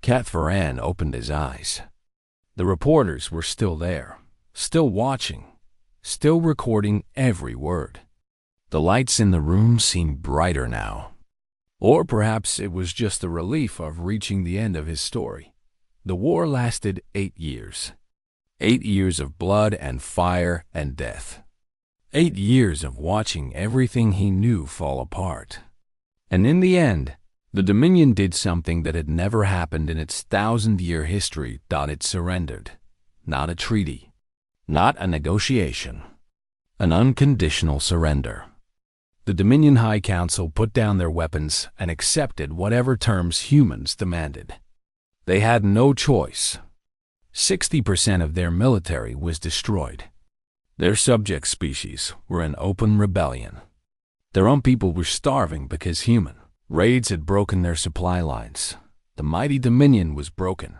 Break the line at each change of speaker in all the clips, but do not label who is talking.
Catharan opened his eyes. The reporters were still there, still watching, still recording every word. The lights in the room seemed brighter now. Or perhaps it was just the relief of reaching the end of his story. The war lasted 8 years. 8 years of blood and fire and death. 8 years of watching everything he knew fall apart. And in the end, the Dominion did something that had never happened in its 1,000-year history. It surrendered. Not a treaty. Not a negotiation. An unconditional surrender. The Dominion High Council put down their weapons and accepted whatever terms humans demanded. They had no choice. 60% of their military was destroyed. Their subject species were in open rebellion. Their own people were starving because human raids had broken their supply lines. The mighty Dominion was broken.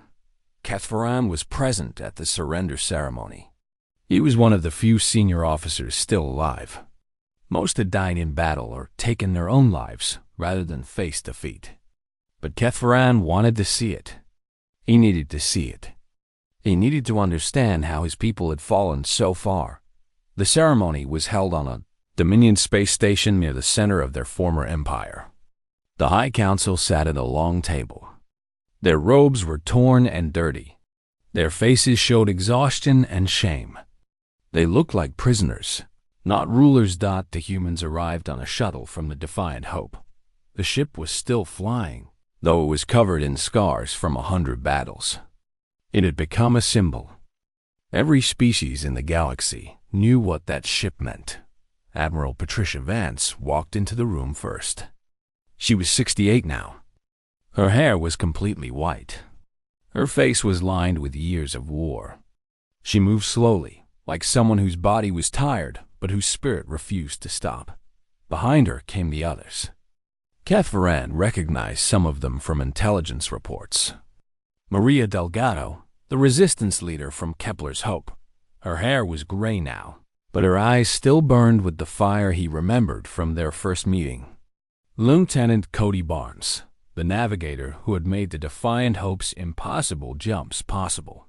Catharan was present at the surrender ceremony. He was one of the few senior officers still alive. Most had died in battle or taken their own lives rather than face defeat. But Catharan wanted to see it. He needed to see it. He needed to understand how his people had fallen so far. The ceremony was held on a Dominion space station near the center of their former empire. The High Council sat at a long table. Their robes were torn and dirty. Their faces showed exhaustion and shame. They looked like prisoners, not rulers. The humans arrived on a shuttle from the Defiant Hope. The ship was still flying, though it was covered in scars from 100 battles. It had become a symbol. Every species in the galaxy knew what that ship meant. Admiral Patricia Vance walked into the room first. She was 68 now. Her hair was completely white. Her face was lined with years of war. She moved slowly, like someone whose body was tired but whose spirit refused to stop. Behind her came the others. Catharan recognized some of them from intelligence reports. Maria Delgado, the resistance leader from Kepler's Hope. Her hair was gray now, but her eyes still burned with the fire he remembered from their first meeting. Lieutenant Cody Barnes, the navigator who had made the Defiant Hope's impossible jumps possible.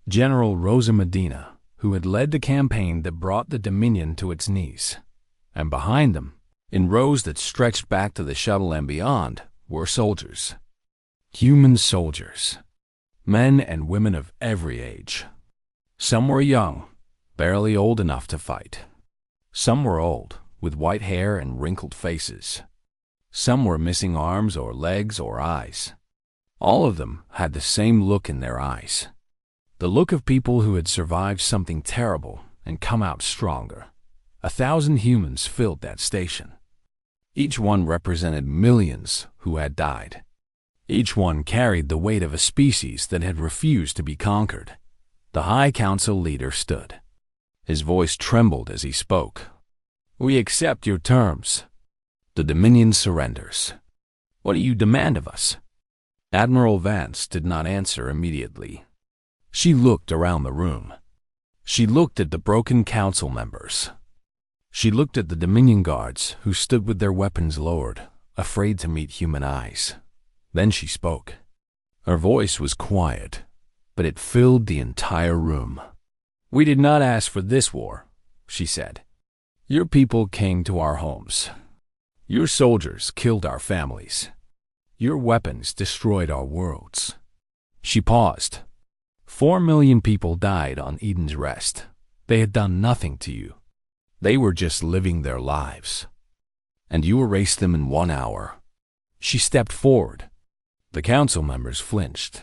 General Rosa Medina, who had led the campaign that brought the Dominion to its knees. And behind them, in rows that stretched back to the shuttle and beyond, were soldiers. Human soldiers. Men and women of every age. Some were young, barely old enough to fight. Some were old, with white hair and wrinkled faces. Some were missing arms or legs or eyes. All of them had the same look in their eyes. The look of people who had survived something terrible and come out stronger. 1,000 humans filled that station. Each one represented millions who had died. Each one carried the weight of a species that had refused to be conquered. The High Council leader stood. His voice trembled as he spoke. "We accept your terms. The Dominion surrenders. What do you demand of us?" Admiral Vance did not answer immediately. She looked around the room. She looked at the broken council members. She looked at the Dominion guards who stood with their weapons lowered, afraid to meet human eyes. Then she spoke. Her voice was quiet, but it filled the entire room. "We did not ask for this war," she said. "Your people came to our homes. Your soldiers killed our families. Your weapons destroyed our worlds." She paused. 4 million people died on Eden's Rest. They had done nothing to you. They were just living their lives. And you erased them in 1 hour. She stepped forward. The council members flinched.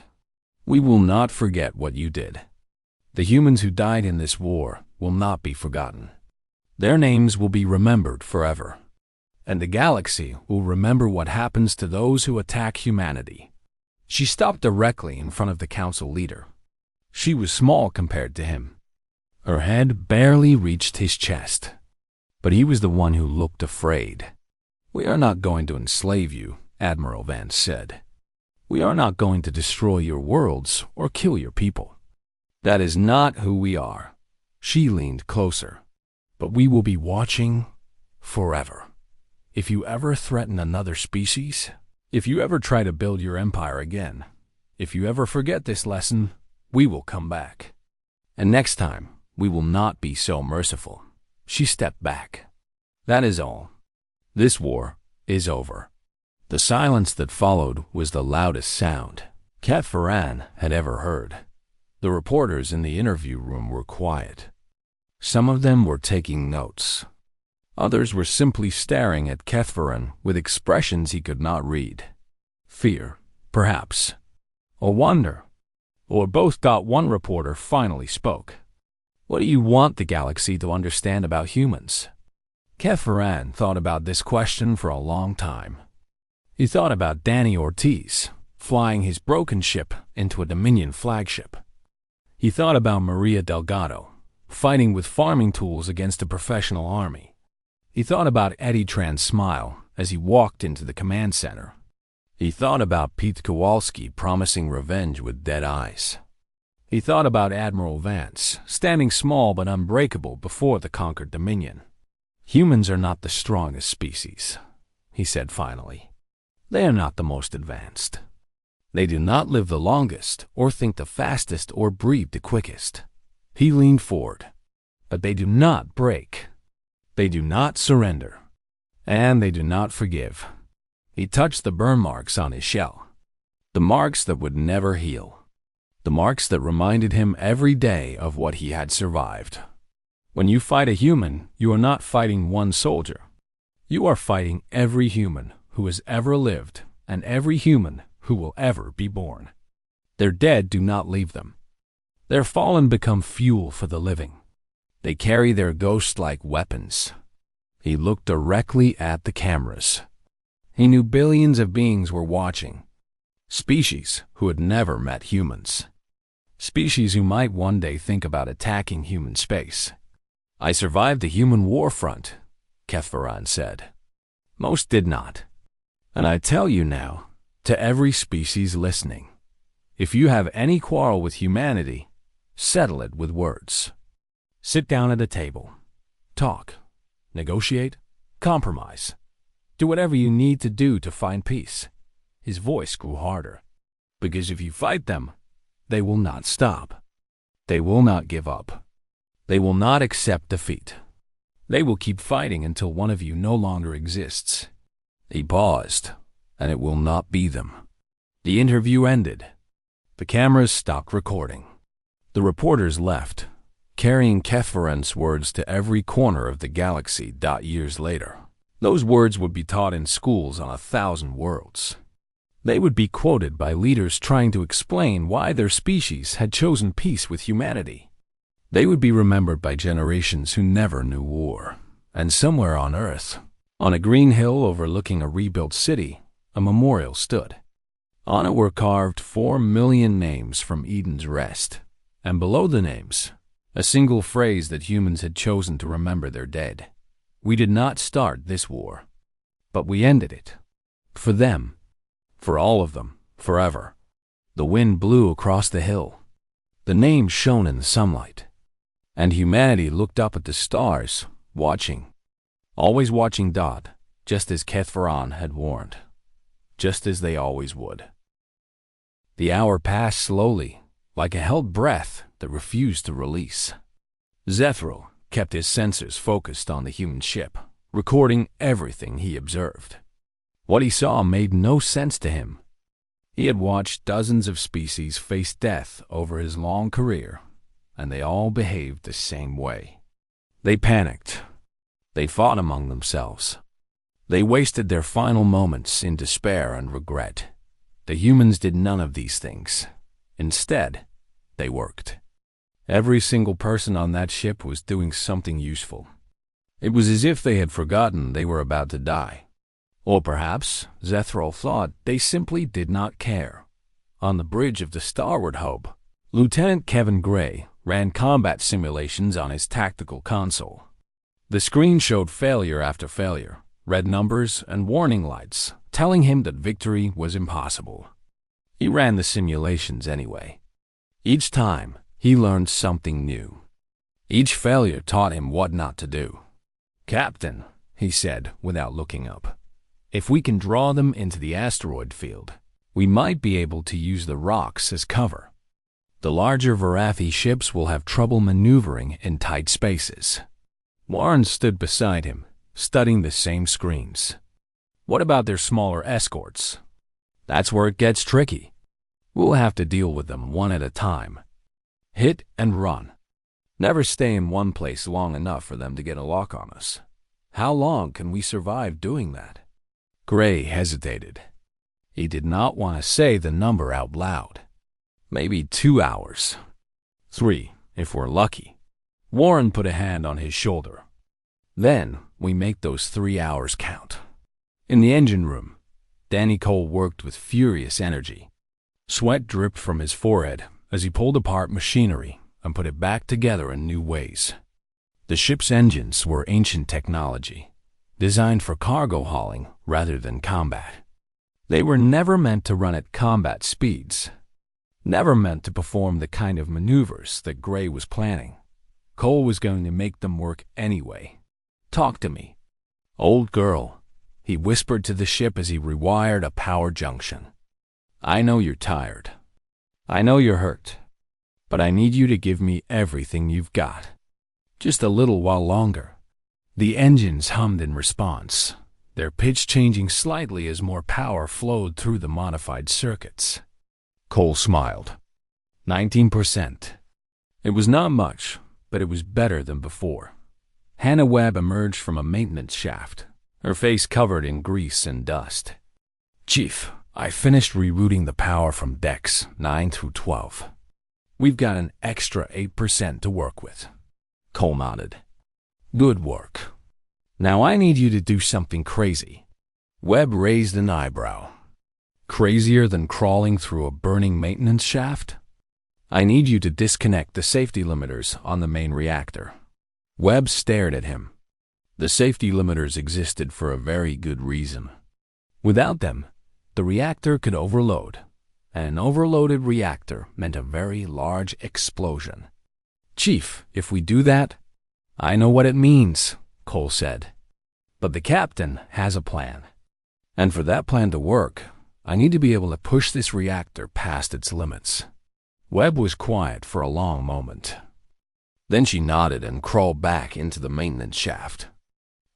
"We will not forget what you did. The humans who died in this war will not be forgotten. Their names will be remembered forever. And the galaxy will remember what happens to those who attack humanity." She stopped directly in front of the council leader. She was small compared to him. Her head barely reached his chest. But he was the one who looked afraid. "We are not going to enslave you," Admiral Vance said. "We are not going to destroy your worlds or kill your people. That is not who we are." She leaned closer. "But we will be watching forever. If you ever threaten another species, if you ever try to build your empire again, If you ever forget this lesson, we will come back. And next time, we will not be so merciful." She stepped back. "That is all. This war is over." The silence that followed was the loudest sound Catherine had ever heard. The reporters in the interview room were quiet. Some of them were taking notes. Others were simply staring at Catherine with expressions he could not read. Fear, perhaps, or wonder, or both. One reporter finally spoke. "What do you want the galaxy to understand about humans?" Catherine thought about this question for a long time. He thought about Danny Ortiz flying his broken ship into a Dominion flagship. He thought about Maria Delgado fighting with farming tools against a professional army. He thought about Eddie Tran's smile as he walked into the command center. He thought about Pete Kowalski promising revenge with dead eyes. He thought about Admiral Vance standing small but unbreakable before the conquered Dominion. "Humans are not the strongest species," he said finally. "They are not the most advanced. They do not live the longest, or think the fastest, or breathe the quickest." He leaned forward. "But they do not break. They do not surrender. And they do not forgive." He touched the burn marks on his shell. The marks that would never heal. The marks that reminded him every day of what he had survived. When you fight a human, you are not fighting one soldier. You are fighting every human who has ever lived and every human who will ever be born. Their dead do not leave them. Their fallen become fuel for the living. They carry their ghost-like weapons. He looked directly at the cameras. He knew billions of beings were watching. Species who had never met humans. Species who might one day think about attacking human space. "I survived the human war front," Catherine said. "Most did not. And I tell you now, to every species listening, if you have any quarrel with humanity, settle it with words. Sit down at a table. Talk. Negotiate. Compromise. Do whatever you need to do to find peace." His voice grew harder. "Because if you fight them, they will not stop. They will not give up. They will not accept defeat. They will keep fighting until one of you no longer exists." He paused, "and it will not be them." The interview ended. The cameras stopped recording. The reporters left, carrying Catherine's words to every corner of the galaxy. Years later, those words would be taught in schools on 1,000 worlds. They would be quoted by leaders trying to explain why their species had chosen peace with humanity. They would be remembered by generations who never knew war. And somewhere on Earth, on a green hill overlooking a rebuilt city, a memorial stood. On it were carved 4 million names from Eden's Rest, and below the names, a single phrase that humans had chosen to remember their dead. "We did not start this war, but we ended it. For them. For all of them. Forever." The wind blew across the hill. The names shone in the sunlight. And humanity looked up at the stars, watching. Always watching. Just as Catherine had warned. Just as they always would. The hour passed slowly, like a held breath that refused to release. Zethro kept his sensors focused on the human ship, recording everything he observed. What he saw made no sense to him. He had watched dozens of species face death over his long career, and they all behaved the same way. They panicked. They fought among themselves. They wasted their final moments in despair and regret. The humans did none of these things. Instead, they worked. Every single person on that ship was doing something useful. It was as if they had forgotten they were about to die. Or perhaps, Zethro thought, they simply did not care. On the bridge of the Starward Hope, Lieutenant Kevin Gray ran combat simulations on his tactical console. The screen showed failure after failure, red numbers and warning lights, telling him that victory was impossible. He ran the simulations anyway. Each time, he learned something new. Each failure taught him what not to do. "Captain," he said without looking up, "if we can draw them into the asteroid field, We might be able to use the rocks as cover. The larger Varathi ships will have trouble maneuvering in tight spaces. Warren stood beside him, studying the same screens. What about their smaller escorts? That's where it gets tricky. We'll have to deal with them one at a time. Hit and run. Never stay in one place long enough for them to get a lock on us. How long can we survive doing that? Gray hesitated. He did not want to say the number out loud. Maybe 2 hours. 3, if we're lucky. Warren put a hand on his shoulder. Then we make those 3 hours count. In the engine room, Danny Cole worked with furious energy. Sweat dripped from his forehead as he pulled apart machinery and put it back together in new ways. The ship's engines were ancient technology, designed for cargo hauling rather than combat. They were never meant to run at combat speeds, never meant to perform the kind of maneuvers that Gray was planning. Cole was going to make them work anyway. Talk to me. Old girl, he whispered to the ship as he rewired a power junction. I know you're tired. I know you're hurt. But I need you to give me everything you've got. Just a little while longer. The engines hummed in response, their pitch changing slightly as more power flowed through the modified circuits. Cole smiled. 19%. It was not much, but it was better than before. Hannah Webb emerged from a maintenance shaft, her face covered in grease and dust. Chief, I finished rerouting the power from decks 9 through 12. We've got an extra 8% to work with. Cole nodded. Good work. Now I need you to do something crazy. Webb raised an eyebrow. Crazier than crawling through a burning maintenance shaft? I need you to disconnect the safety limiters on the main reactor. Webb stared at him. The safety limiters existed for a very good reason. Without them, the reactor could overload. An overloaded reactor meant a very large explosion. Chief, if we do that, I know what it means, Cole said. But the captain has a plan. And for that plan to work, I need to be able to push this reactor past its limits. Webb was quiet for a long moment. Then she nodded and crawled back into the maintenance shaft.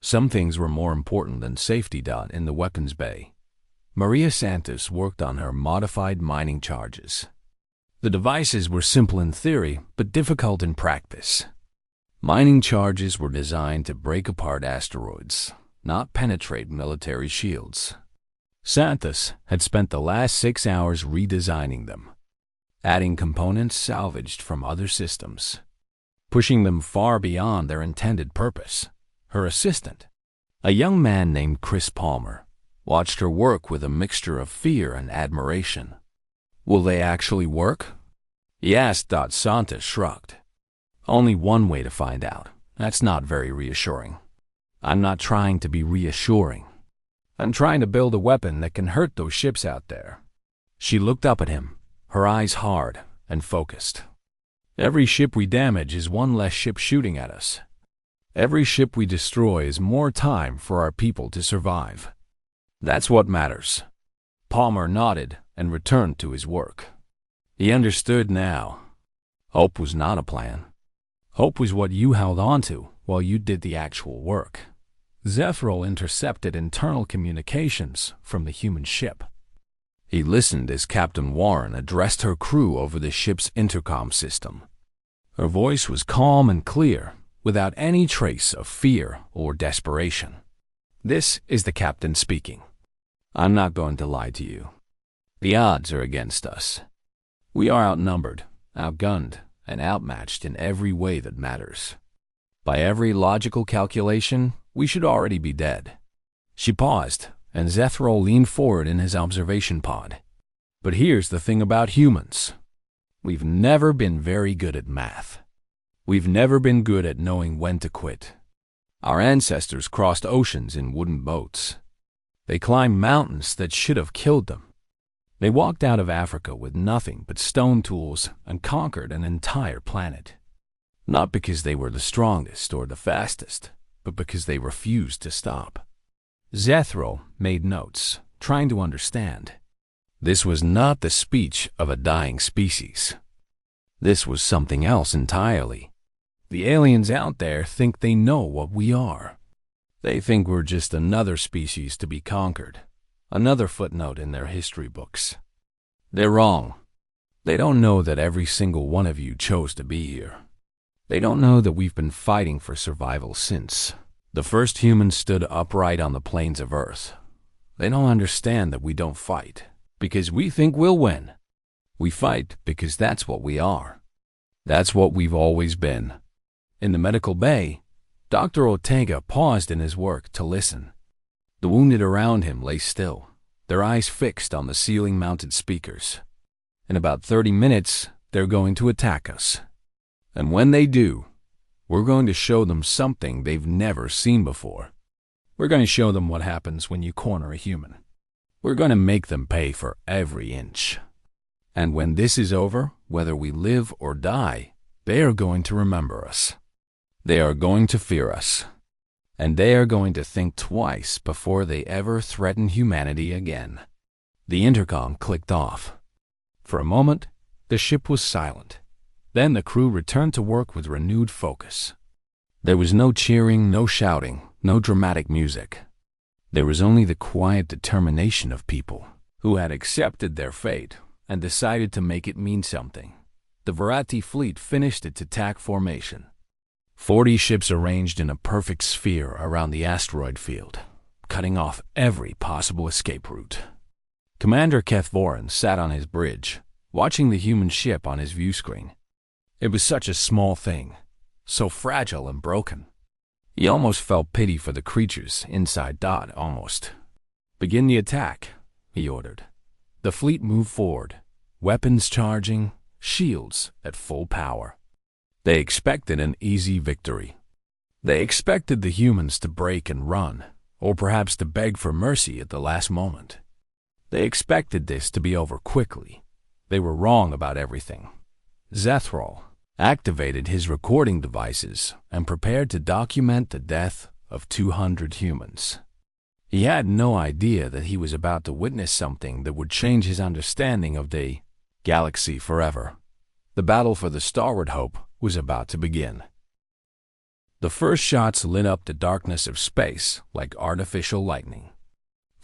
Some things were more important than safety. In the weapons bay, Maria Santos worked on her modified mining charges. The devices were simple in theory, but difficult in practice. Mining charges were designed to break apart asteroids, not penetrate military shields. Santos had spent the last 6 hours redesigning them, adding components salvaged from other systems, pushing them far beyond their intended purpose. Her assistant, a young man named Chris Palmer, watched her work with a mixture of fear and admiration. Will they actually work? He asked. Santos shrugged. Only one way to find out. That's not very reassuring. I'm not trying to be reassuring. I'm trying to build a weapon that can hurt those ships out there. She looked up at him, her eyes hard and focused. Every ship we damage is one less ship shooting at us. Every ship we destroy is more time for our people to survive. That's what matters. Palmer nodded and returned to his work. He understood now. Hope was not a plan. Hope was what you held on to while you did the actual work. Zephril intercepted internal communications from the human ship. He listened as Captain Warren addressed her crew over the ship's intercom system. Her voice was calm and clear, without any trace of fear or desperation. This is the captain speaking. I'm not going to lie to you. The odds are against us. We are outnumbered, outgunned, and outmatched in every way that matters. By every logical calculation, we should already be dead. She paused, and Zephril leaned forward in his observation pod. But here's the thing about humans. We've never been very good at math. We've never been good at knowing when to quit. Our ancestors crossed oceans in wooden boats. They climbed mountains that should have killed them. They walked out of Africa with nothing but stone tools and conquered an entire planet. Not because they were the strongest or the fastest, but because they refused to stop. Zephril made notes, trying to understand. This was not the speech of a dying species. This was something else entirely. The aliens out there think they know what we are. They think we're just another species to be conquered, another footnote in their history books. They're wrong. They don't know that every single one of you chose to be here. They don't know that we've been fighting for survival since the first humans stood upright on the plains of Earth. They don't understand that we don't fight because we think we'll win. We fight because that's what we are. That's what we've always been. In the medical bay, Dr. Ortega paused in his work to listen. The wounded around him lay still, their eyes fixed on the ceiling-mounted speakers. In about 30 minutes, they're going to attack us. And when they do, we're going to show them something they've never seen before. We're going to show them what happens when you corner a human. We're going to make them pay for every inch. And when this is over, whether we live or die, they are going to remember us. They are going to fear us. And they are going to think twice before they ever threaten humanity again. The intercom clicked off. For a moment, the ship was silent. Then the crew returned to work with renewed focus. There was no cheering, no shouting, no dramatic music. There was only the quiet determination of people who had accepted their fate and decided to make it mean something. The Verati fleet finished its attack formation. 40 ships arranged in a perfect sphere around the asteroid field, cutting off every possible escape route. Commander Keth Voran sat on his bridge, watching the human ship on his view screen. It was such a small thing, so fragile and broken. He almost felt pity for the creatures inside Dot, almost. "Begin the attack," he ordered. The fleet moved forward, weapons charging, shields at full power. They expected an easy victory. They expected the humans to break and run, or perhaps to beg for mercy at the last moment. They expected this to be over quickly. They were wrong about everything. Zethral activated his recording devices and prepared to document the death of 200 humans. He had no idea that he was about to witness something that would change his understanding of the galaxy forever. The battle for the Starward Hope was about to begin. The first shots lit up the darkness of space like artificial lightning.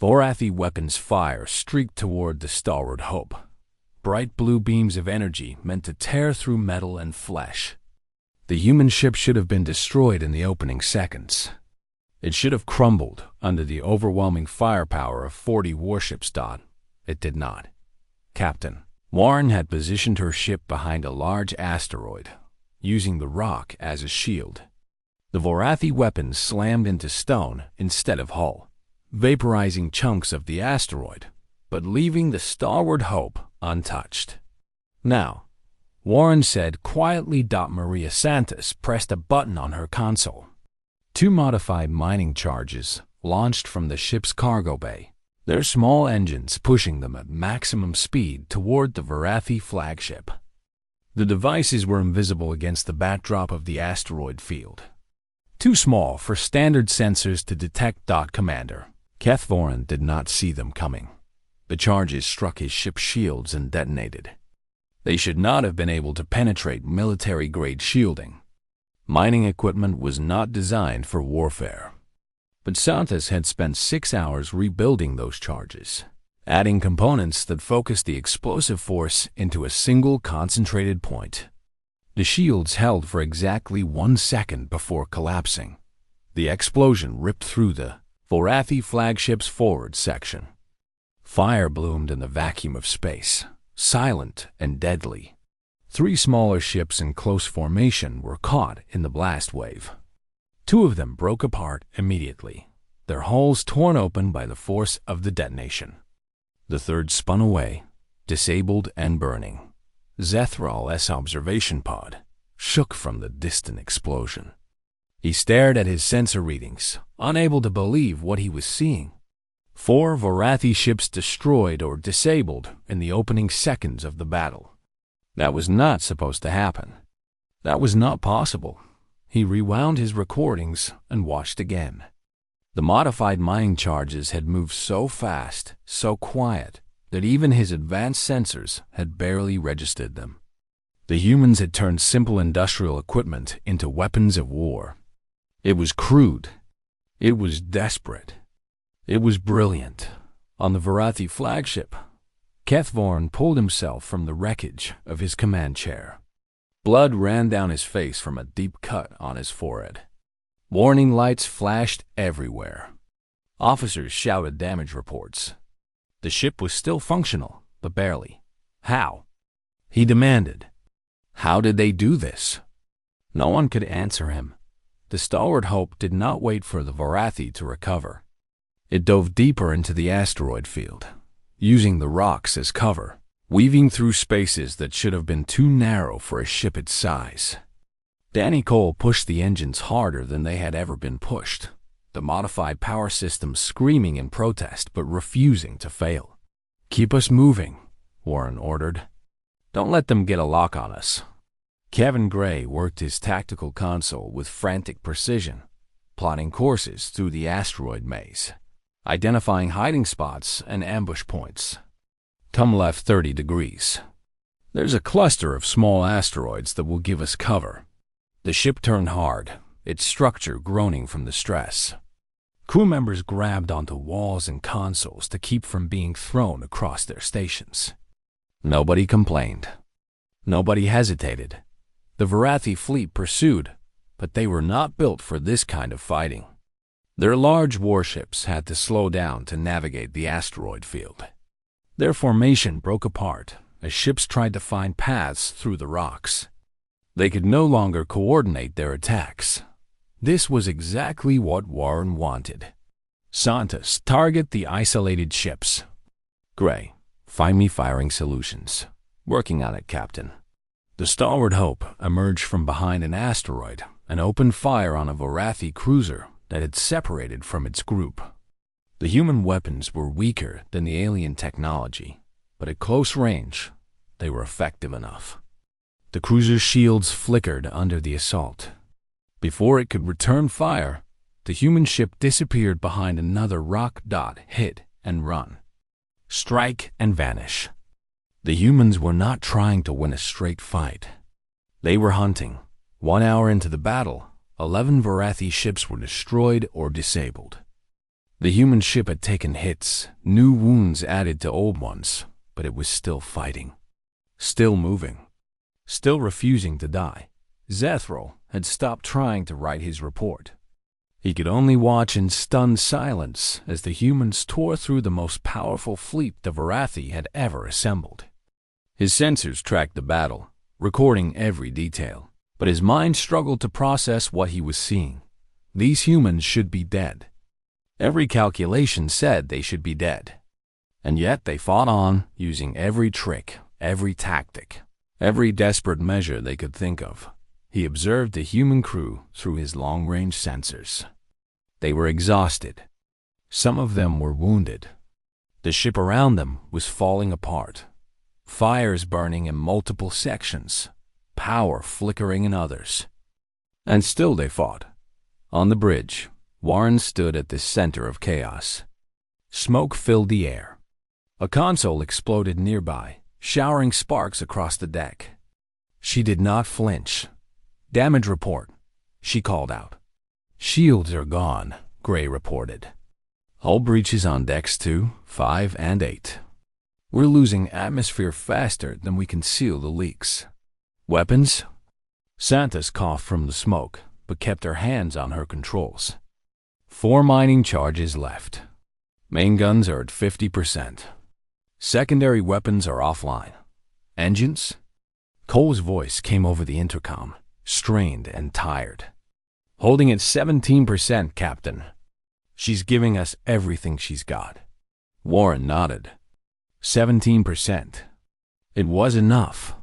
Vorathi weapons fire streaked toward the Starward Hope. Bright blue beams of energy meant to tear through metal and flesh. The human ship should have been destroyed in the opening seconds. It should have crumbled under the overwhelming firepower of 40 warships. It did not. Captain Warren had positioned her ship behind a large asteroid, using the rock as a shield. The Vorathi weapons slammed into stone instead of hull, vaporizing chunks of the asteroid, but leaving the Starward Hope untouched. "Now," Warren said quietly. Maria Santos pressed a button on her console. 2 modified mining charges launched from the ship's cargo bay, their small engines pushing them at maximum speed toward the Vorathi flagship. The devices were invisible against the backdrop of the asteroid field. Too small for standard sensors to detect. Commander Keth Voran did not see them coming. The charges struck his ship's shields and detonated. They should not have been able to penetrate military-grade shielding. Mining equipment was not designed for warfare. But Santos had spent 6 hours rebuilding those charges, adding components that focused the explosive force into a single concentrated point. The shields held for exactly 1 second before collapsing. The explosion ripped through the Vorathi flagship's forward section. Fire bloomed in the vacuum of space, silent and deadly. 3 smaller ships in close formation were caught in the blast wave. 2 of them broke apart immediately, their hulls torn open by the force of the detonation. The third spun away, disabled and burning. Zethral's observation pod shook from the distant explosion. He stared at his sensor readings, unable to believe what he was seeing. 4 Vorathi ships destroyed or disabled in the opening seconds of the battle. That was not supposed to happen. That was not possible. He rewound his recordings and watched again. The modified mining charges had moved so fast, so quiet, that even his advanced sensors had barely registered them. The humans had turned simple industrial equipment into weapons of war. It was crude. It was desperate. It was brilliant. On the Varathi flagship, Kethvorn pulled himself from the wreckage of his command chair. Blood ran down his face from a deep cut on his forehead. Warning lights flashed everywhere. Officers shouted damage reports. The ship was still functional, but barely. How? He demanded. How did they do this? No one could answer him. The stalwart Hope did not wait for the Varathi to recover. It dove deeper into the asteroid field, using the rocks as cover, weaving through spaces that should have been too narrow for a ship its size. Danny Cole pushed the engines harder than they had ever been pushed, the modified power systems screaming in protest but refusing to fail. "Keep us moving," Warren ordered. "Don't let them get a lock on us." Kevin Gray worked his tactical console with frantic precision, plotting courses through the asteroid maze, identifying hiding spots and ambush points. "Come left 30 degrees. There's a cluster of small asteroids that will give us cover." The ship turned hard, its structure groaning from the stress. Crew members grabbed onto walls and consoles to keep from being thrown across their stations. Nobody complained. Nobody hesitated. The Varathi fleet pursued, but they were not built for this kind of fighting. Their large warships had to slow down to navigate the asteroid field. Their formation broke apart as ships tried to find paths through the rocks. They could no longer coordinate their attacks. This was exactly what Warren wanted. Santos, target the isolated ships. Gray, find me firing solutions. Working on it, Captain. The stalwart Hope emerged from behind an asteroid and opened fire on a Varathi cruiser that had separated from its group. The human weapons were weaker than the alien technology, but at close range, they were effective enough. The cruiser's shields flickered under the assault. Before it could return fire, the human ship disappeared behind another rock dot, hit and run. Strike and vanish. The humans were not trying to win a straight fight. They were hunting. 1 hour into the battle, 11 Varathi ships were destroyed or disabled. The human ship had taken hits, new wounds added to old ones, but it was still fighting. Still moving. Still refusing to die. Zethral had stopped trying to write his report. He could only watch in stunned silence as the humans tore through the most powerful fleet the Varathi had ever assembled. His sensors tracked the battle, recording every detail, but his mind struggled to process what he was seeing. These humans should be dead. Every calculation said they should be dead. And yet they fought on, using every trick, every tactic, every desperate measure they could think of. He observed the human crew through his long-range sensors. They were exhausted. Some of them were wounded. The ship around them was falling apart. Fires burning in multiple sections, power flickering in others. And still they fought. On the bridge, Warren stood at the center of chaos. Smoke filled the air. A console exploded nearby, showering sparks across the deck. She did not flinch. "Damage report," she called out. "Shields are gone," Gray reported. "Hull breaches on decks 2, 5, and 8. We're losing atmosphere faster than we can seal the leaks." "Weapons?" Santos coughed from the smoke, but kept her hands on her controls. 4 mining charges left. Main guns are at 50%. Secondary weapons are offline. Engines? Cole's voice came over the intercom, strained and tired. "Holding at 17%, Captain. She's giving us everything she's got." Warren nodded. 17%. It was enough.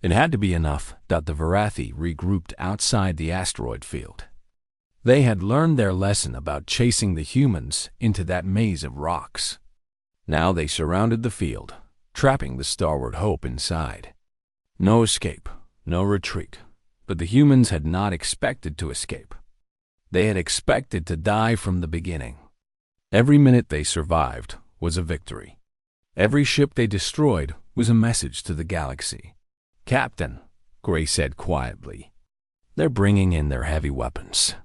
It had to be enough that the Varathi regrouped outside the asteroid field. They had learned their lesson about chasing the humans into that maze of rocks. Now they surrounded the field, trapping the Starboard Hope inside. No escape, no retreat. But the humans had not expected to escape. They had expected to die from the beginning. Every minute they survived was a victory. Every ship they destroyed was a message to the galaxy. "Captain," Gray said quietly, "they're bringing in their heavy weapons.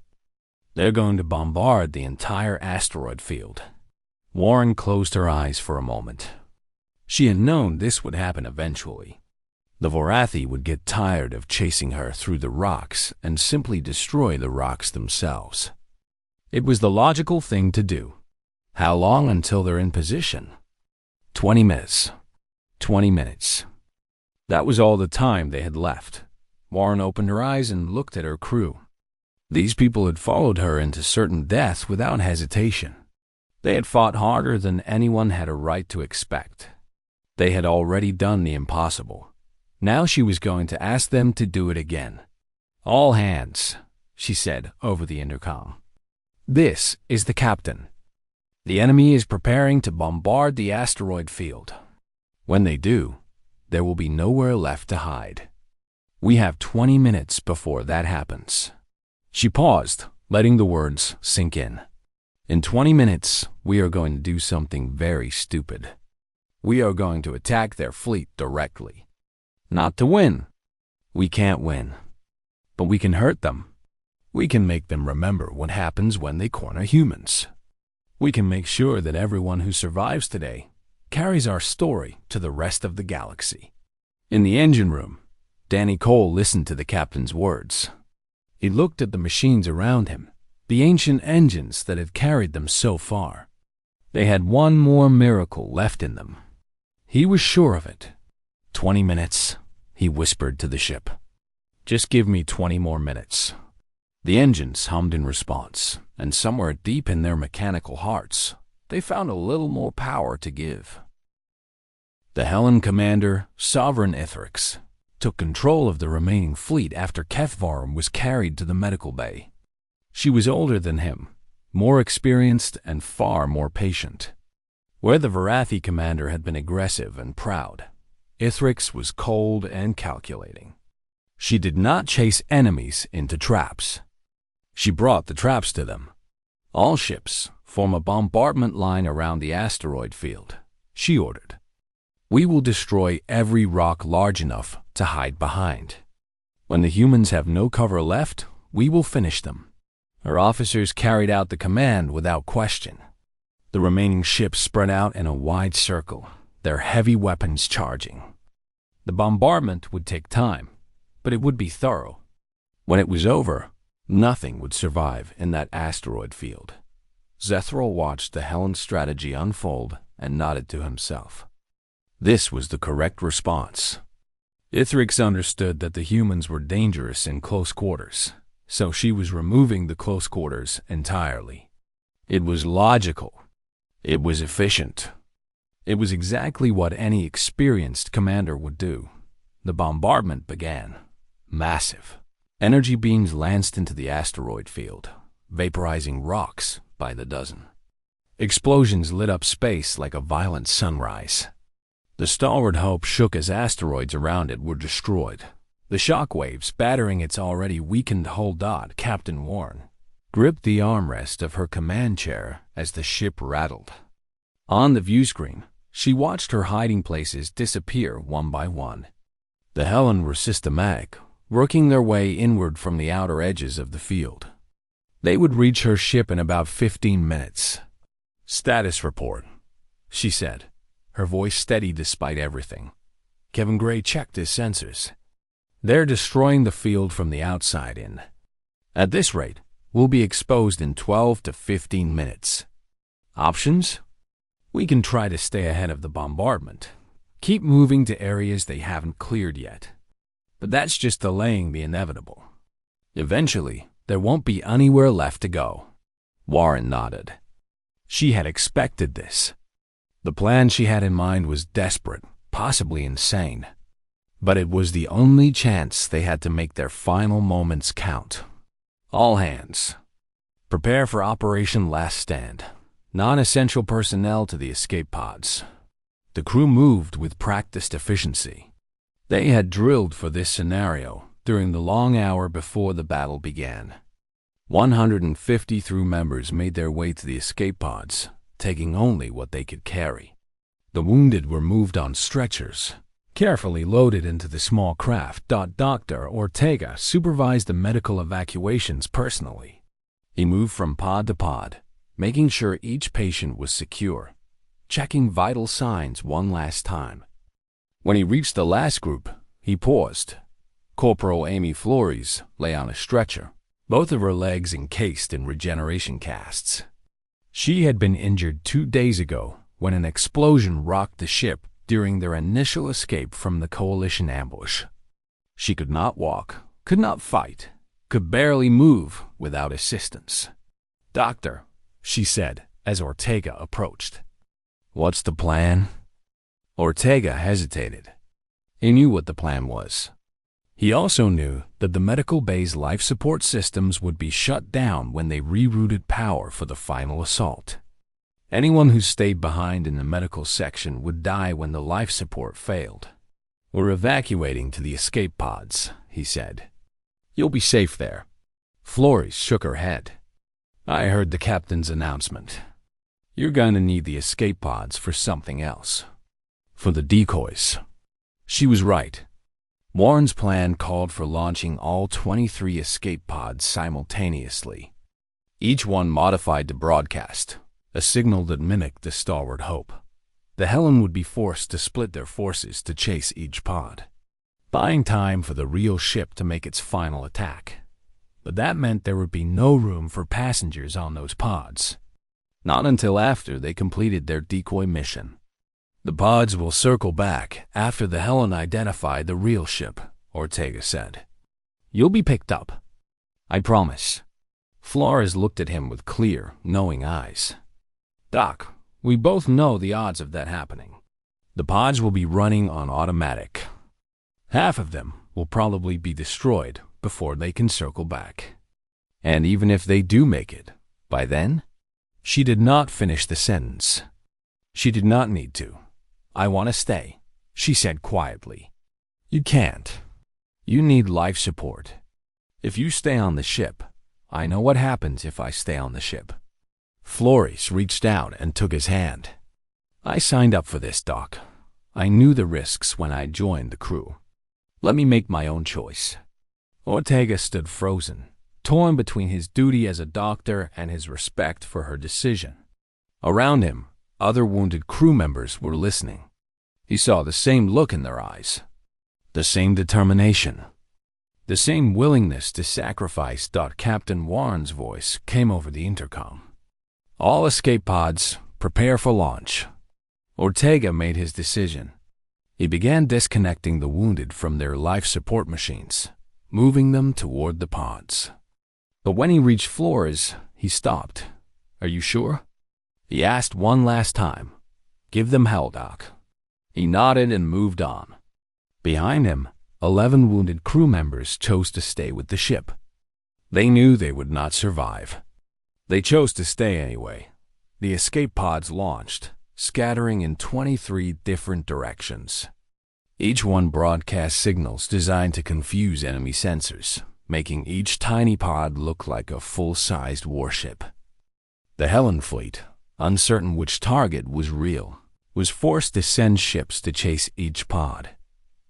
They're going to bombard the entire asteroid field." Warren closed her eyes for a moment. She had known this would happen eventually. The Vorathi would get tired of chasing her through the rocks and simply destroy the rocks themselves. It was the logical thing to do. How long until they're in position? 20 minutes. 20 minutes. That was all the time they had left. Warren opened her eyes and looked at her crew. These people had followed her into certain death without hesitation. They had fought harder than anyone had a right to expect. They had already done the impossible. Now she was going to ask them to do it again. "All hands," she said over the intercom. "This is the captain. The enemy is preparing to bombard the asteroid field. When they do, there will be nowhere left to hide. We have 20 minutes before that happens." She paused, letting the words sink in. "In 20 minutes, we are going to do something very stupid. We are going to attack their fleet directly. Not to win. We can't win. But we can hurt them. We can make them remember what happens when they corner humans. We can make sure that everyone who survives today carries our story to the rest of the galaxy." In the engine room, Danny Cole listened to the captain's words. He looked at the machines around him, the ancient engines that had carried them so far. They had one more miracle left in them. He was sure of it. 20 minutes, he whispered to the ship. "Just give me 20 more minutes." The engines hummed in response, and somewhere deep in their mechanical hearts, they found a little more power to give. The Helen commander, Sovereign Ithrix, took control of the remaining fleet after Kefvarum was carried to the medical bay. She was older than him, more experienced and far more patient. Where the Vorathi commander had been aggressive and proud, Ithrix was cold and calculating. She did not chase enemies into traps. She brought the traps to them. "All ships form a bombardment line around the asteroid field," she ordered. "We will destroy every rock large enough to hide behind. When the humans have no cover left, we will finish them." Her officers carried out the command without question. The remaining ships spread out in a wide circle, their heavy weapons charging. The bombardment would take time, but it would be thorough. When it was over, nothing would survive in that asteroid field. Zethral watched the Helen strategy unfold and nodded to himself. This was the correct response. Ithrix understood that the humans were dangerous in close quarters, so she was removing the close quarters entirely. It was logical. It was efficient. It was exactly what any experienced commander would do. The bombardment began. Massive. Energy beams lanced into the asteroid field, vaporizing rocks by the dozen. Explosions lit up space like a violent sunrise. The Stalwart Hope shook as asteroids around it were destroyed. The shockwaves battering its already weakened hull. Captain Warren gripped the armrest of her command chair as the ship rattled. On the view screen, she watched her hiding places disappear one by one. The Helen were systematic, working their way inward from the outer edges of the field. They would reach her ship in about 15 minutes. "Status report," she said, her voice steady despite everything. Kevin Gray checked his sensors. "They're destroying the field from the outside in. At this rate, we'll be exposed in 12 to 15 minutes. Options? We can try to stay ahead of the bombardment. Keep moving to areas they haven't cleared yet. But that's just delaying the inevitable. Eventually, there won't be anywhere left to go." Warren nodded. She had expected this. The plan she had in mind was desperate, possibly insane. But it was the only chance they had to make their final moments count. "All hands. Prepare for Operation Last Stand. Non-essential personnel to the escape pods." The crew moved with practiced efficiency. They had drilled for this scenario during the long hour before the battle began. 153 members made their way to the escape pods, taking only what they could carry. The wounded were moved on stretchers, carefully loaded into the small craft. Dr. Ortega supervised the medical evacuations personally. He moved from pod to pod, making sure each patient was secure, checking vital signs one last time. When he reached the last group, he paused. Corporal Amy Flores lay on a stretcher, both of her legs encased in regeneration casts. She had been injured 2 days ago when an explosion rocked the ship during their initial escape from the Coalition ambush. She could not walk, could not fight, could barely move without assistance. "Doctor," she said as Ortega approached. "What's the plan?" Ortega hesitated. He knew what the plan was. He also knew that the medical bay's life support systems would be shut down when they rerouted power for the final assault. Anyone who stayed behind in the medical section would die when the life support failed. "We're evacuating to the escape pods," he said. "You'll be safe there." Flores shook her head. "I heard the captain's announcement. You're going to need the escape pods for something else. For the decoys." She was right. Warren's plan called for launching all 23 escape pods simultaneously, each one modified to broadcast, a signal that mimicked the Starward Hope. The Helen would be forced to split their forces to chase each pod, buying time for the real ship to make its final attack. But that meant there would be no room for passengers on those pods. Not until after they completed their decoy mission. "The pods will circle back after the Helen identified the real ship," Ortega said. "You'll be picked up. I promise." Flores looked at him with clear, knowing eyes. "Doc, we both know the odds of that happening. The pods will be running on automatic. Half of them will probably be destroyed before they can circle back. And even if they do make it, by then?" She did not finish the sentence. She did not need to. "I want to stay," she said quietly. "You can't. You need life support. If you stay on the ship, I know what happens if I stay on the ship." Flores reached out and took his hand. "I signed up for this, Doc. I knew the risks when I joined the crew. Let me make my own choice." Ortega stood frozen, torn between his duty as a doctor and his respect for her decision. Around him, other wounded crew members were listening. He saw the same look in their eyes, the same determination, the same willingness to sacrifice. Captain Warren's voice came over the intercom. "All escape pods, prepare for launch." Ortega made his decision. He began disconnecting the wounded from their life support machines, moving them toward the pods. But when he reached Flores, he stopped. "Are you sure?" He asked one last time. "Give them hell, Doc." He nodded and moved on. Behind him, 11 wounded crew members chose to stay with the ship. They knew they would not survive. They chose to stay anyway. The escape pods launched, scattering in 23 different directions. Each one broadcast signals designed to confuse enemy sensors, making each tiny pod look like a full-sized warship. The Helen fleet, uncertain which target was real, was forced to send ships to chase each pod.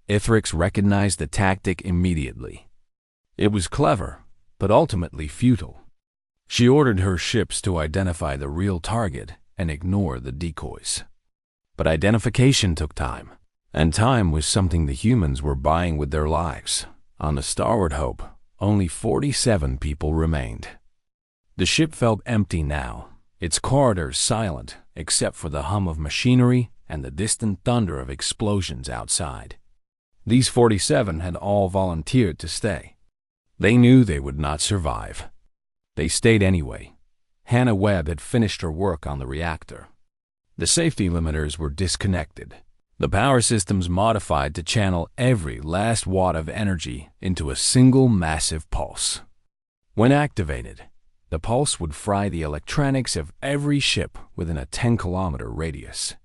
Ithrix recognized the tactic immediately. It was clever, but ultimately futile. She ordered her ships to identify the real target and ignore the decoys. But identification took time, and time was something the humans were buying with their lives. On the Starward Hope, only 47 people remained. The ship felt empty now, its corridors silent except for the hum of machinery and the distant thunder of explosions outside. These 47 had all volunteered to stay. They knew they would not survive. They stayed anyway. Hannah Webb had finished her work on the reactor. The safety limiters were disconnected, the power systems modified to channel every last watt of energy into a single massive pulse. When activated, the pulse would fry the electronics of every ship within a 10-kilometer radius.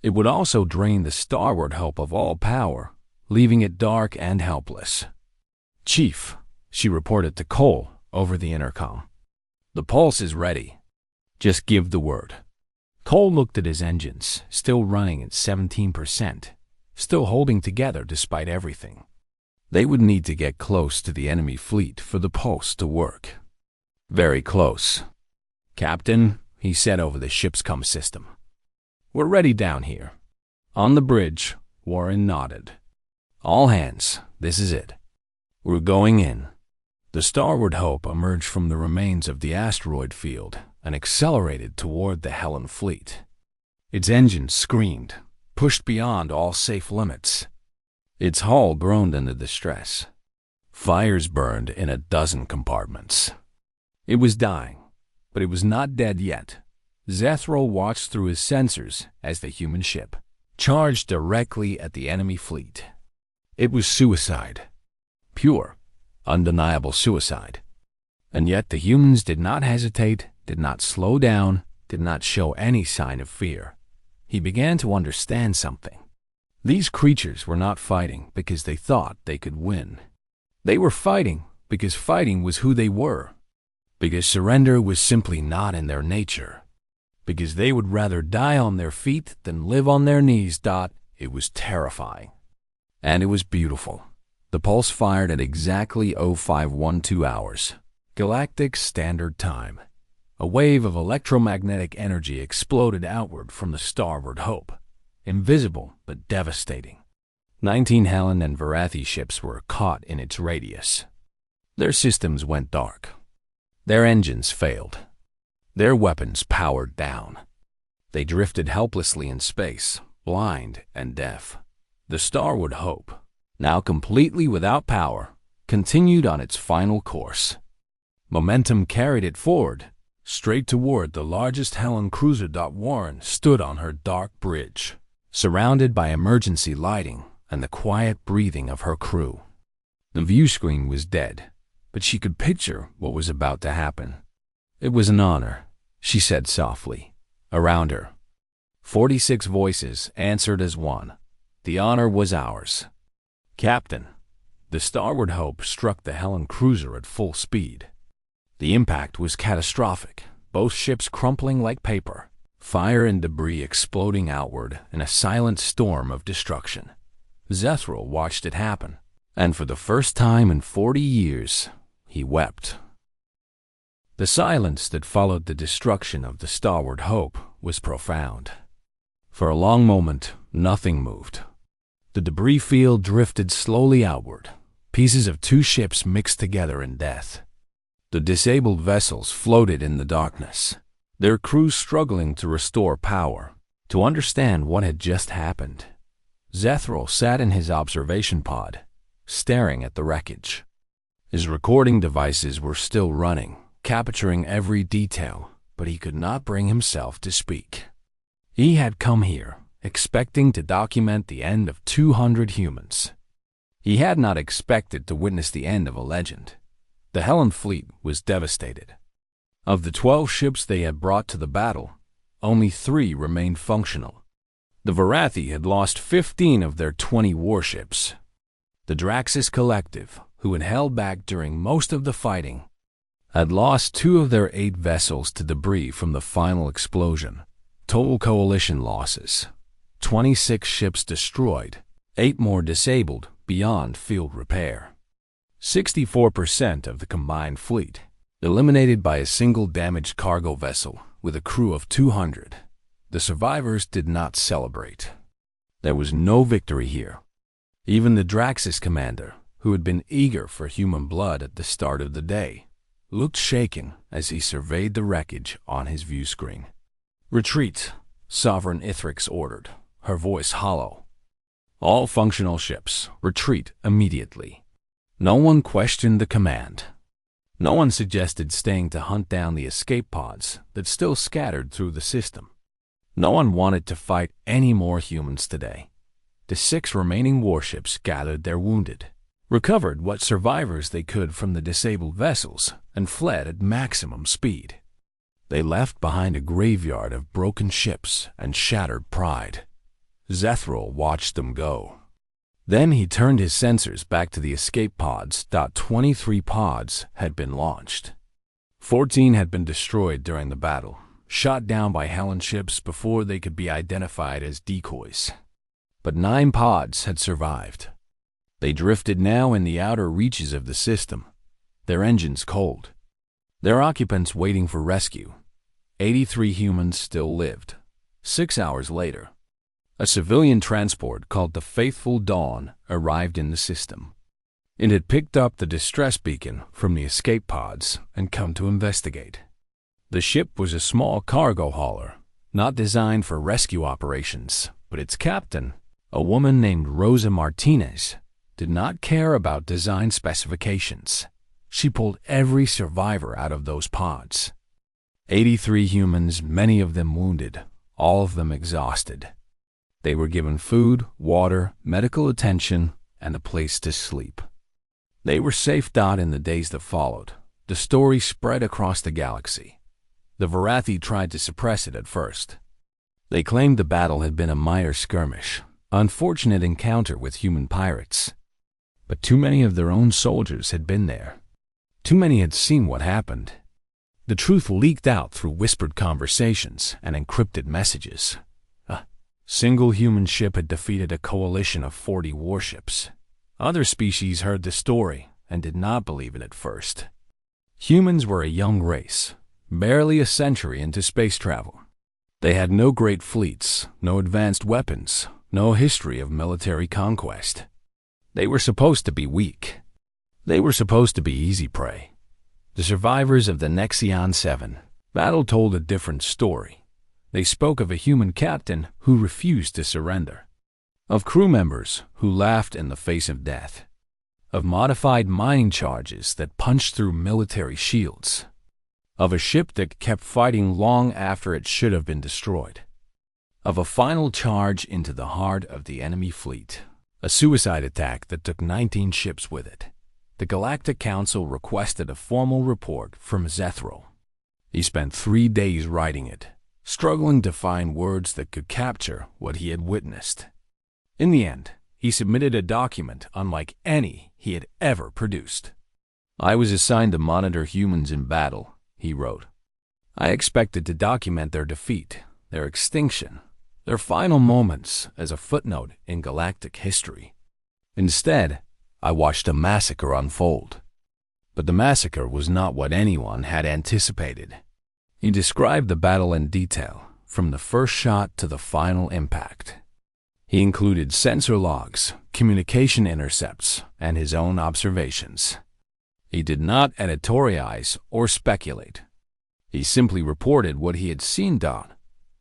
It would also drain the Starward Hope of all power, leaving it dark and helpless. "Chief," she reported to Cole over the intercom. "The pulse is ready. Just give the word." Cole looked at his engines, still running at 17%, still holding together despite everything. They would need to get close to the enemy fleet for the pulse to work. Very close. "Captain," he said over the ship's comm system, "we're ready down here." On the bridge, Warren nodded. "All hands, this is it. We're going in." The Starboard Hope emerged from the remains of the asteroid field and accelerated toward the Helen fleet. Its engines screamed, pushed beyond all safe limits. Its hull groaned under the stress. Fires burned in a dozen compartments. It was dying, but it was not dead yet. Zethral watched through his sensors as the human ship charged directly at the enemy fleet. It was suicide. Pure, undeniable suicide. And yet the humans did not hesitate, did not slow down, did not show any sign of fear. He began to understand something. These creatures were not fighting because they thought they could win. They were fighting because fighting was who they were. Because surrender was simply not in their nature. Because they would rather die on their feet than live on their knees. It was terrifying. And it was beautiful. The pulse fired at exactly 0512 hours, Galactic Standard Time. A wave of electromagnetic energy exploded outward from the Starboard Hope, invisible but devastating. 19 Helen and Varathi ships were caught in its radius. Their systems went dark. Their engines failed. Their weapons powered down. They drifted helplessly in space, blind and deaf. The Starboard Hope, now completely without power, continued on its final course. Momentum carried it forward, straight toward the largest Helen cruiser. Warren stood on her dark bridge, surrounded by emergency lighting and the quiet breathing of her crew. The view screen was dead, but she could picture what was about to happen. "It was an honor," she said softly. Around her, 46 voices answered as one. The honor was ours. "Captain." The Starboard Hope struck the Helen cruiser at full speed. The impact was catastrophic, both ships crumpling like paper, fire and debris exploding outward in a silent storm of destruction. Zethral watched it happen, and for the first time in 40 years, he wept. The silence that followed the destruction of the Starboard Hope was profound. For a long moment, nothing moved. The debris field drifted slowly outward. Pieces of two ships mixed together in death. The disabled vessels floated in the darkness, their crews struggling to restore power, to understand what had just happened. Zethral sat in his observation pod, staring at the wreckage. His recording devices were still running, capturing every detail, but he could not bring himself to speak. He had come here, expecting to document the end of 200 humans. He had not expected to witness the end of a legend. The Helen fleet was devastated. Of the 12 ships they had brought to the battle, only 3 remained functional. The Varathi had lost 15 of their 20 warships. The Draxis Collective, who had held back during most of the fighting, had lost 2 of their 8 vessels to debris from the final explosion. Total coalition losses: 26 ships destroyed, 8 more disabled beyond field repair. 64% of the combined fleet, eliminated by a single damaged cargo vessel with a crew of 200. The survivors did not celebrate. There was no victory here. Even the Draxis commander, who had been eager for human blood at the start of the day, looked shaken as he surveyed the wreckage on his view screen. "Retreat," Sovereign Ithrix ordered, her voice hollow. "All functional ships, retreat immediately." No one questioned the command. No one suggested staying to hunt down the escape pods that still scattered through the system. No one wanted to fight any more humans today. The 6 remaining warships gathered their wounded, recovered what survivors they could from the disabled vessels, and fled at maximum speed. They left behind a graveyard of broken ships and shattered pride. Zethral watched them go. Then he turned his sensors back to the escape pods. 23 pods had been launched. 14 had been destroyed during the battle, shot down by Helen ships before they could be identified as decoys. But 9 pods had survived. They drifted now in the outer reaches of the system, their engines cold, their occupants waiting for rescue. 83 humans still lived. 6 hours later, a civilian transport called the Faithful Dawn arrived in the system. It had picked up the distress beacon from the escape pods and come to investigate. The ship was a small cargo hauler, not designed for rescue operations, but its captain, a woman named Rosa Martinez, did not care about design specifications. She pulled every survivor out of those pods. 83 humans, many of them wounded, all of them exhausted. They were given food, water, medical attention, and a place to sleep. They were safe. In the days that followed, the story spread across the galaxy. The Varathi tried to suppress it at first. They claimed the battle had been a minor skirmish, unfortunate encounter with human pirates. But too many of their own soldiers had been there. Too many had seen what happened. The truth leaked out through whispered conversations and encrypted messages. A single human ship had defeated a coalition of 40 warships. Other species heard the story and did not believe it at first. Humans were a young race, barely a century into space travel. They had no great fleets, no advanced weapons, no history of military conquest. They were supposed to be weak. They were supposed to be easy prey. The survivors of the Nexion 7 battle told a different story. They spoke of a human captain who refused to surrender, of crew members who laughed in the face of death, of modified mining charges that punched through military shields, of a ship that kept fighting long after it should have been destroyed, of a final charge into the heart of the enemy fleet, a suicide attack that took 19 ships with it. The Galactic Council requested a formal report from Zethro. He spent 3 days writing it, struggling to find words that could capture what he had witnessed. In the end, he submitted a document unlike any he had ever produced. "I was assigned to monitor humans in battle," he wrote. "I expected to document their defeat, their extinction, their final moments as a footnote in galactic history. Instead, I watched a massacre unfold. But the massacre was not what anyone had anticipated." He described the battle in detail, from the first shot to the final impact. He included sensor logs, communication intercepts, and his own observations. He did not editorialize or speculate. He simply reported what he had seen done,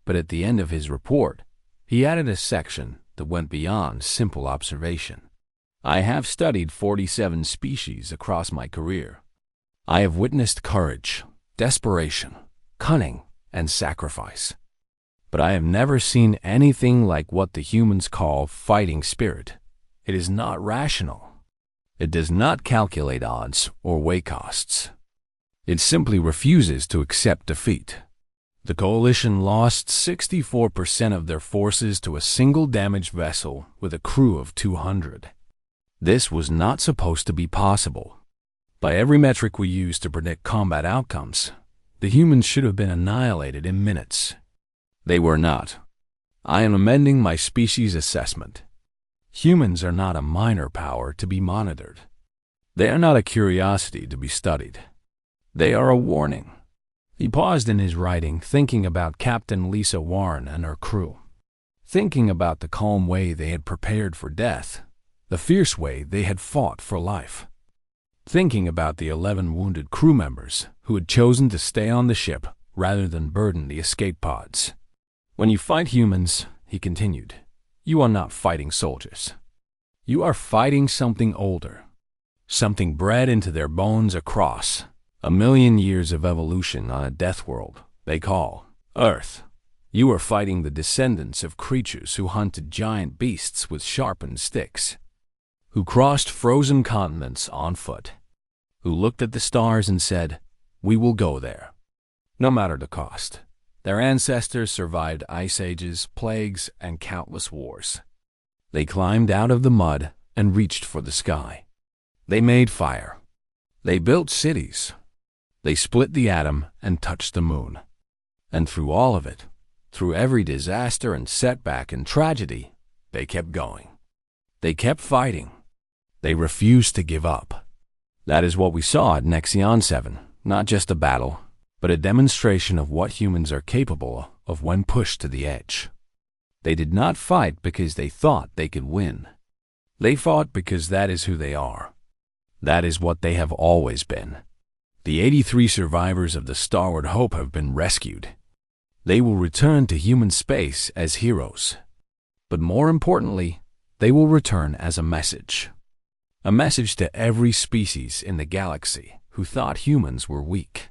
but at the end of his report, he added a section that went beyond simple observation. "I have studied 47 species across my career. I have witnessed courage, desperation, cunning, and sacrifice. But I have never seen anything like what the humans call fighting spirit. It is not rational. It does not calculate odds or weigh costs. It simply refuses to accept defeat." The coalition lost 64% of their forces to a single damaged vessel with a crew of 200. This was not supposed to be possible. By every metric we use to predict combat outcomes, the humans should have been annihilated in minutes. They were not. I am amending my species assessment. Humans are not a minor power to be monitored. They are not a curiosity to be studied. They are a warning. He paused in his writing, thinking about Captain Lisa Warren and her crew, thinking about the calm way they had prepared for death, the fierce way they had fought for life, thinking about the 11 wounded crew members who had chosen to stay on the ship rather than burden the escape pods. "When you fight humans," he continued, "you are not fighting soldiers. You are fighting something older, something bred into their bones across a million years of evolution on a death world they call Earth. You are fighting the descendants of creatures who hunted giant beasts with sharpened sticks, who crossed frozen continents on foot, who looked at the stars and said, 'We will go there,' no matter the cost." Their ancestors survived ice ages, plagues, and countless wars. They climbed out of the mud and reached for the sky. They made fire. They built cities. They split the atom and touched the moon. And through all of it, through every disaster and setback and tragedy, they kept going. They kept fighting. They refused to give up. That is what we saw at Nexion 7, not just a battle, but a demonstration of what humans are capable of when pushed to the edge. They did not fight because they thought they could win. They fought because that is who they are. That is what they have always been. The 83 survivors of the Starbound Hope have been rescued. They will return to human space as heroes. But more importantly, they will return as a message. A message to every species in the galaxy who thought humans were weak.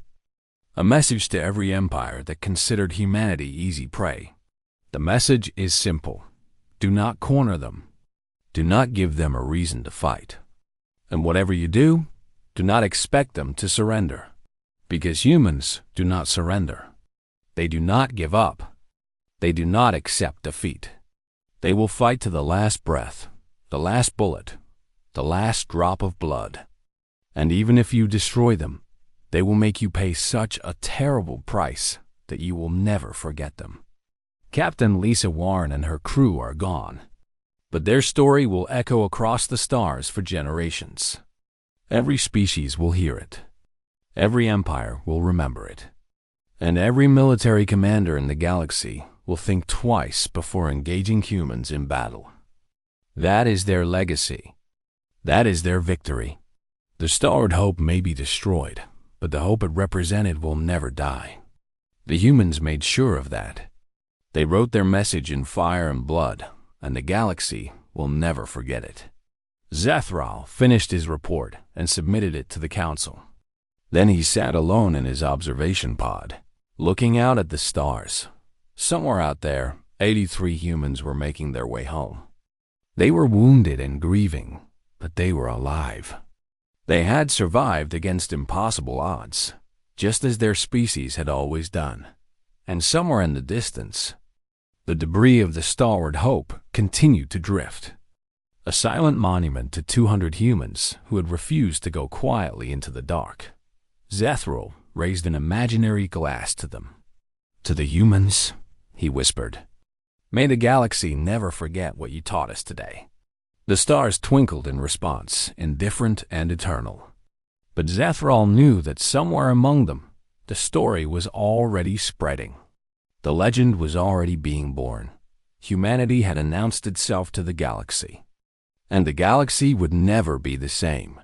A message to every empire that considered humanity easy prey. The message is simple. Do not corner them. Do not give them a reason to fight. And whatever you do, do not expect them to surrender. Because humans do not surrender. They do not give up. They do not accept defeat. They will fight to the last breath, the last bullet, the last drop of blood. And even if you destroy them, they will make you pay such a terrible price that you will never forget them. Captain Lisa Warren and her crew are gone, but their story will echo across the stars for generations. Every species will hear it. Every empire will remember it. And every military commander in the galaxy will think twice before engaging humans in battle. That is their legacy. That is their victory. The Starbound Hope may be destroyed, but the hope it represented will never die. The humans made sure of that. They wrote their message in fire and blood, and the galaxy will never forget it. Zethral finished his report and submitted it to the council. Then he sat alone in his observation pod, looking out at the stars. Somewhere out there, 83 humans were making their way home. They were wounded and grieving, but they were alive. They had survived against impossible odds, just as their species had always done. And somewhere in the distance, the debris of the Starbound Hope continued to drift. A silent monument to 200 humans who had refused to go quietly into the dark. Zethral raised an imaginary glass to them. To the humans, he whispered, "May the galaxy never forget what you taught us today." The stars twinkled in response, indifferent and eternal. But Zethral knew that somewhere among them, the story was already spreading. The legend was already being born. Humanity had announced itself to the galaxy. And the galaxy would never be the same.